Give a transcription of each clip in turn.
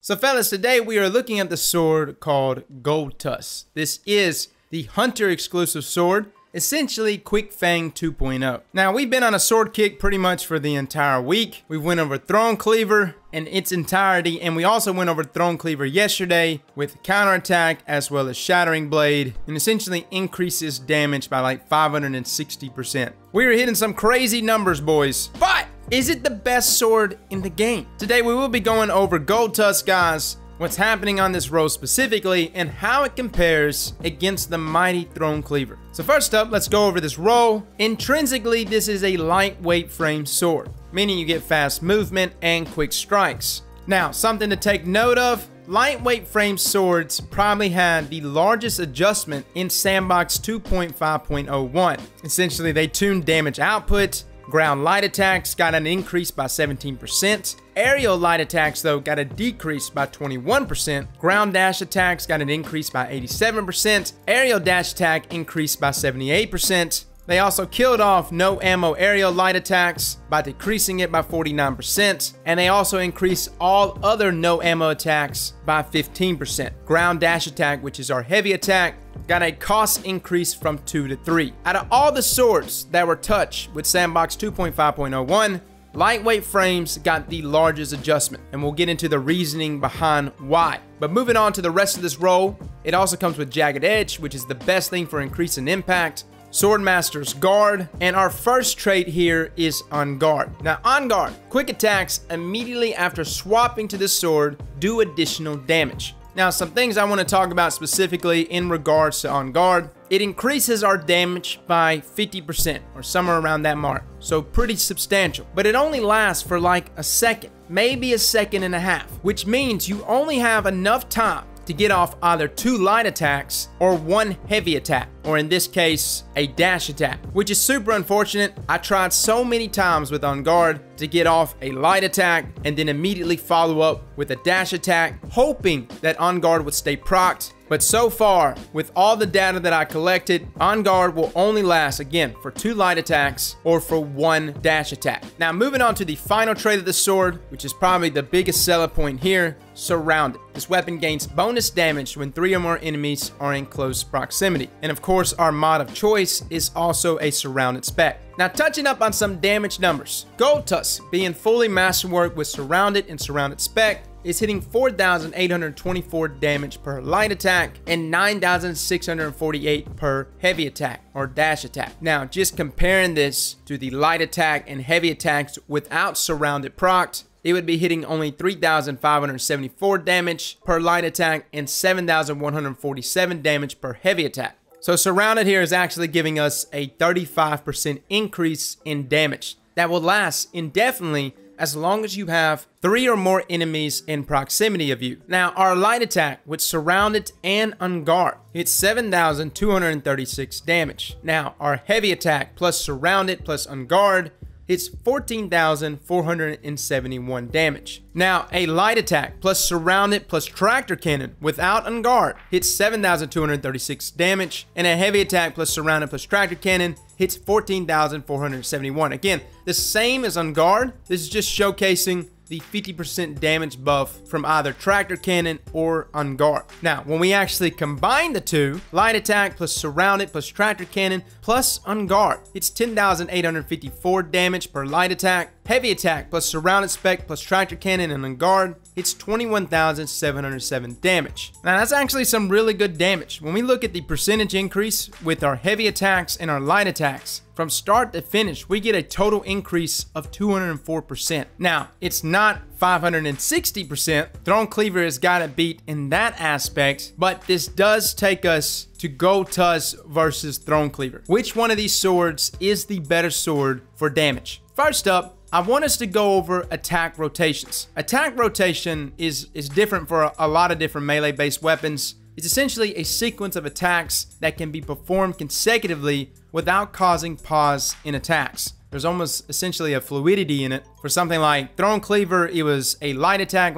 So fellas, today we are looking at the sword called GoldTusk. This is the hunter exclusive sword, essentially Quick Fang 2.0. Now we've been on a sword kick pretty much for the entire week. We went over Throne-Cleaver in its entirety, and we also went over Throne-Cleaver yesterday with counterattack as well as Shattering Blade, and essentially increases damage by like 560%. We were hitting some crazy numbers, boys. But is it the best sword in the game? Today we will be going over GoldTusk, guys, what's happening on this roll specifically, and how it compares against the mighty Throne-Cleaver. So first up, let's go over this roll. Intrinsically, this is a lightweight frame sword, meaning you get fast movement and quick strikes. Now, something to take note of, lightweight frame swords probably had the largest adjustment in Sandbox 2.5.01. Essentially, they tuned damage output. Ground light attacks got an increase by 17%. Aerial light attacks, though, got a decrease by 21%. Ground dash attacks got an increase by 87%. Aerial dash attack increased by 78%. They also killed off no ammo aerial light attacks by decreasing it by 49%. And they also increased all other no ammo attacks by 15%. Ground dash attack, which is our heavy attack, got a cost increase from 2 to 3. Out of all the swords that were touched with Sandbox 2.5.01, lightweight frames got the largest adjustment, and we'll get into the reasoning behind why. But moving on to the rest of this roll, it also comes with Jagged Edge, which is the best thing for increasing impact. Swordmaster's Guard, and our first trait here is On Guard. Now, On Guard, quick attacks immediately after swapping to this sword do additional damage. Now, some things I want to talk about specifically in regards to On Guard. It increases our damage by 50%, or somewhere around that mark. So pretty substantial. But it only lasts for like a second, maybe a second and a half, which means you only have enough time to get off either 2 light attacks or 1 heavy attack, or in this case, a dash attack, which is super unfortunate. I tried so many times with On Guard to get off a light attack and then immediately follow up with a dash attack, hoping that On Guard would stay procced. But so far, with all the data that I collected, On Guard will only last, again, for 2 light attacks or for 1 dash attack. Now, moving on to the final trait of the sword, which is probably the biggest seller point here, Surrounded. This weapon gains bonus damage when 3 or more enemies are in close proximity. And of course, our mod of choice is also a Surrounded spec. Now, touching up on some damage numbers. GoldTusk, being fully masterwork with Surrounded and Surrounded spec, is hitting 4,824 damage per light attack and 9,648 per heavy attack or dash attack. Now, just comparing this to the light attack and heavy attacks without Surrounded procced, it would be hitting only 3,574 damage per light attack and 7,147 damage per heavy attack. So Surrounded here is actually giving us a 35% increase in damage that will last indefinitely as long as you have 3 or more enemies in proximity of you. Now, our light attack with Surrounded and On Guard hits 7,236 damage. Now, our heavy attack plus Surrounded plus On Guard hits 14,471 damage. Now, a light attack plus Surrounded plus Tractor Cannon without On Guard hits 7,236 damage, and a heavy attack plus Surrounded plus Tractor Cannon hits 14,471. Again, the same as On Guard. This is just showcasing the 50% damage buff from either Tractor Cannon or On Guard. Now, when we actually combine the two, light attack plus Surrounded plus Tractor Cannon plus On Guard, it's 10,854 damage per light attack. Heavy attack plus Surrounded spec plus Tractor Cannon and On Guard, it's 21,707 damage. Now, that's actually some really good damage. When we look at the percentage increase with our heavy attacks and our light attacks, from start to finish, we get a total increase of 204%. Now, it's not 560%. Throne-Cleaver has got it beat in that aspect, but this does take us to GoldTusk versus Throne-Cleaver. Which one of these swords is the better sword for damage? First up, I want us to go over attack rotations. Attack rotation is different for a lot of different melee-based weapons. It's essentially a sequence of attacks that can be performed consecutively without causing pause in attacks. There's almost essentially a fluidity in it. For something like Throne-Cleaver, it was a light attack,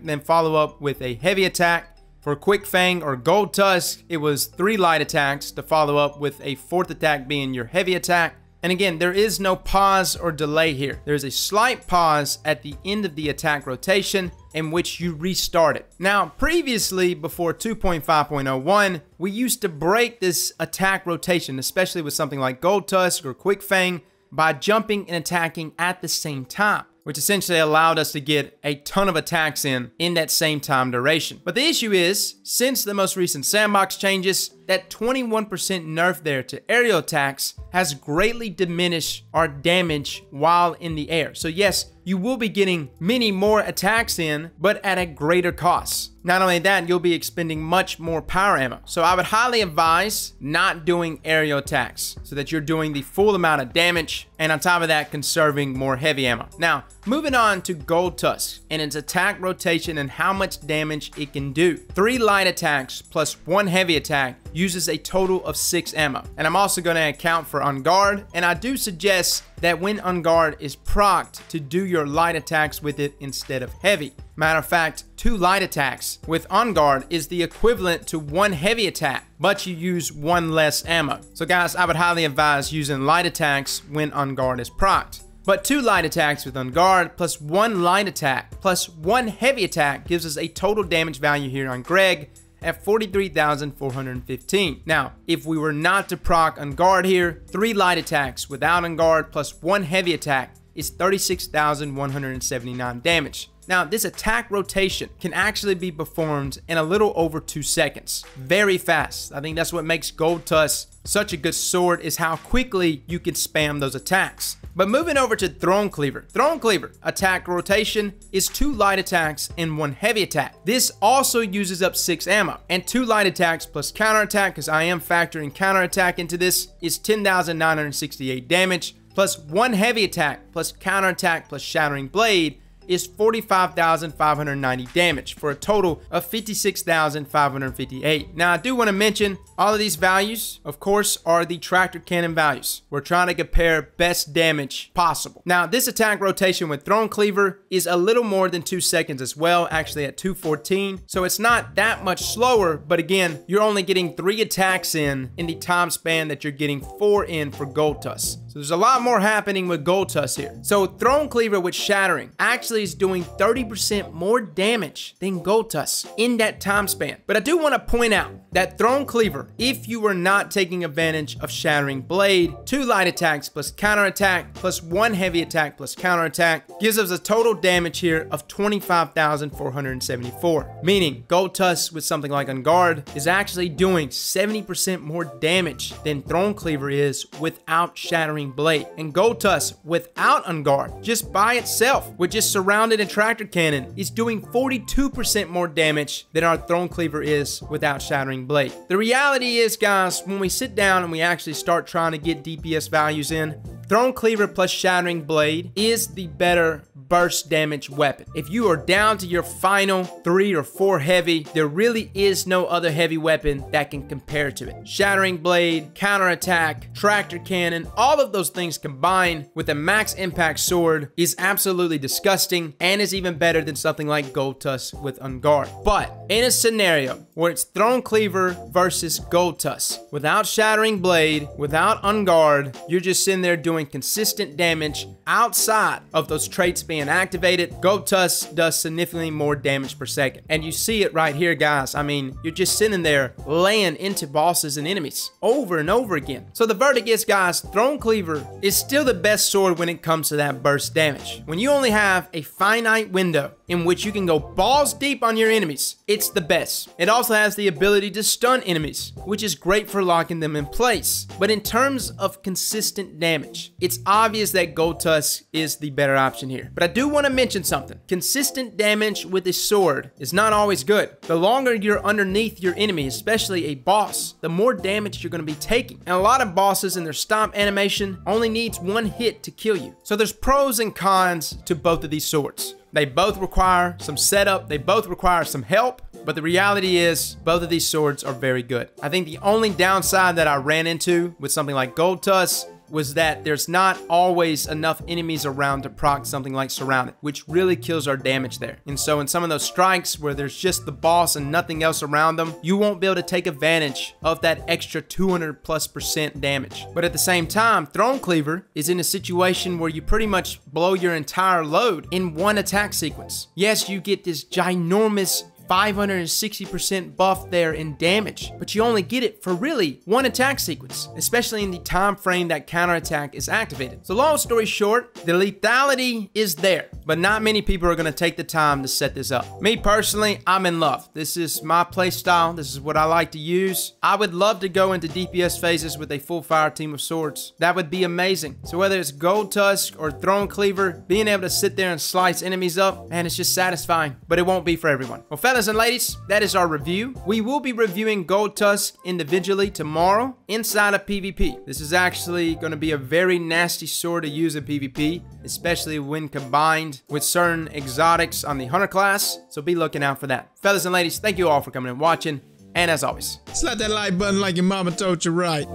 then follow up with a heavy attack. For Quick Fang or GoldTusk, it was 3 light attacks to follow up with a 4th attack being your heavy attack. And again, there is no pause or delay here. There's a slight pause at the end of the attack rotation in which you restart it. Now, previously, before 2.5.01, we used to break this attack rotation, especially with something like GoldTusk or Quick Fang, by jumping and attacking at the same time, which essentially allowed us to get a ton of attacks in that same time duration. But the issue is, since the most recent Sandbox changes, that 21% nerf there to aerial attacks has greatly diminished our damage while in the air. So yes, you will be getting many more attacks in, but at a greater cost. Not only that, you'll be expending much more power ammo. So I would highly advise not doing aerial attacks so that you're doing the full amount of damage, and on top of that, conserving more heavy ammo. Now, moving on to GoldTusk and its attack rotation and how much damage it can do. 3 light attacks plus 1 heavy attack uses a total of 6 ammo. And I'm also going to account for On Guard, and I do suggest that when On Guard is procced to do your light attacks with it instead of heavy. Matter of fact, 2 light attacks with On Guard is the equivalent to 1 heavy attack, but you use 1 less ammo. So guys, I would highly advise using light attacks when On Guard is procced. But 2 light attacks with On Guard plus 1 light attack plus 1 heavy attack gives us a total damage value here on Greg at 43,415. Now, if we were not to proc On Guard here, 3 light attacks without On Guard plus 1 heavy attack is 36,179 damage. Now, this attack rotation can actually be performed in a little over 2 seconds. Very fast. I think that's what makes GoldTusk such a good sword, is how quickly you can spam those attacks. But moving over to Throne-Cleaver. Throne-Cleaver attack rotation is 2 light attacks and 1 heavy attack. This also uses up 6 ammo. And 2 light attacks plus counterattack, because I am factoring counterattack into this, is 10,968 damage. Plus 1 heavy attack plus counterattack plus Shattering Blade is 45,590 damage for a total of 56,558. Now, I do want to mention all of these values, of course, are the tractor cannon values. We're trying to compare best damage possible. Now, this attack rotation with Throne-Cleaver is a little more than 2 seconds as well, actually at 2:14. So it's not that much slower, but again, you're only getting 3 attacks in the time span that you're getting 4 in for GoldTusk. So there's a lot more happening with GoldTusk here. So Throne-Cleaver with Shattering actually is doing 30% more damage than GoldTusk in that time span. But I do want to point out that Throne-Cleaver, if you were not taking advantage of Shattering Blade, 2 light attacks plus counterattack plus 1 heavy attack plus counterattack gives us a total damage here of 25,474. Meaning GoldTusk with something like On Guard is actually doing 70% more damage than Throne-Cleaver is without Shattering Blade. And GoldTusk without On Guard, just by itself, with just surrounded and tractor cannon, is doing 42% more damage than our Throne-Cleaver is without Shattering Blade. The reality is, guys, when we sit down and we actually start trying to get DPS values in, Throne-Cleaver plus Shattering Blade is the better burst damage weapon. If you are down to your final 3 or 4 heavy, there really is no other heavy weapon that can compare to it. Shattering Blade, counterattack, tractor cannon, all of those things combined with a max impact sword is absolutely disgusting, and is even better than something like GoldTusk with On Guard. But in a scenario where it's Throne-Cleaver versus GoldTusk, without Shattering Blade, without On Guard, you're just sitting there doing consistent damage outside of those traits being activated. GoldTusk does significantly more damage per second. And you see it right here, guys. I mean, you're just sitting there laying into bosses and enemies over and over again. So the verdict is, guys, Throne-Cleaver is still the best sword when it comes to that burst damage. When you only have a finite window in which you can go balls deep on your enemies, it's the best. It also has the ability to stun enemies, which is great for locking them in place. But in terms of consistent damage, it's obvious that GoldTusk is the better option here. But I do want to mention something. Consistent damage with a sword is not always good. The longer you're underneath your enemy, especially a boss, the more damage you're going to be taking. And a lot of bosses in their stomp animation only needs 1 hit to kill you. So there's pros and cons to both of these swords. They both require some setup, they both require some help, but the reality is both of these swords are very good. I think the only downside that I ran into with something like GoldTusk was that there's not always enough enemies around to proc something like Surrounded, which really kills our damage there. And so in some of those strikes where there's just the boss and nothing else around them, you won't be able to take advantage of that extra 200+% damage. But at the same time, Throne-Cleaver is in a situation where you pretty much blow your entire load in one attack sequence. Yes, you get this ginormous 560% buff there in damage, but you only get it for really one attack sequence, especially in the time frame that counterattack is activated. So long story short, the lethality is there, but not many people are going to take the time to set this up. Me personally, I'm in love. This is my playstyle. This is what I like to use. I would love to go into DPS phases with a full fire team of swords. That would be amazing. So whether it's GoldTusk or Throne-Cleaver, being able to sit there and slice enemies up, man, it's just satisfying, but it won't be for everyone. Well, fellas and ladies, that is our review. We will be reviewing GoldTusk individually tomorrow inside of PvP. This is actually going to be a very nasty sword to use in PvP, especially when combined with certain exotics on the Hunter class, so be looking out for that. Fellas and ladies, thank you all for coming and watching, and as always, slap that like button like your mama told you right.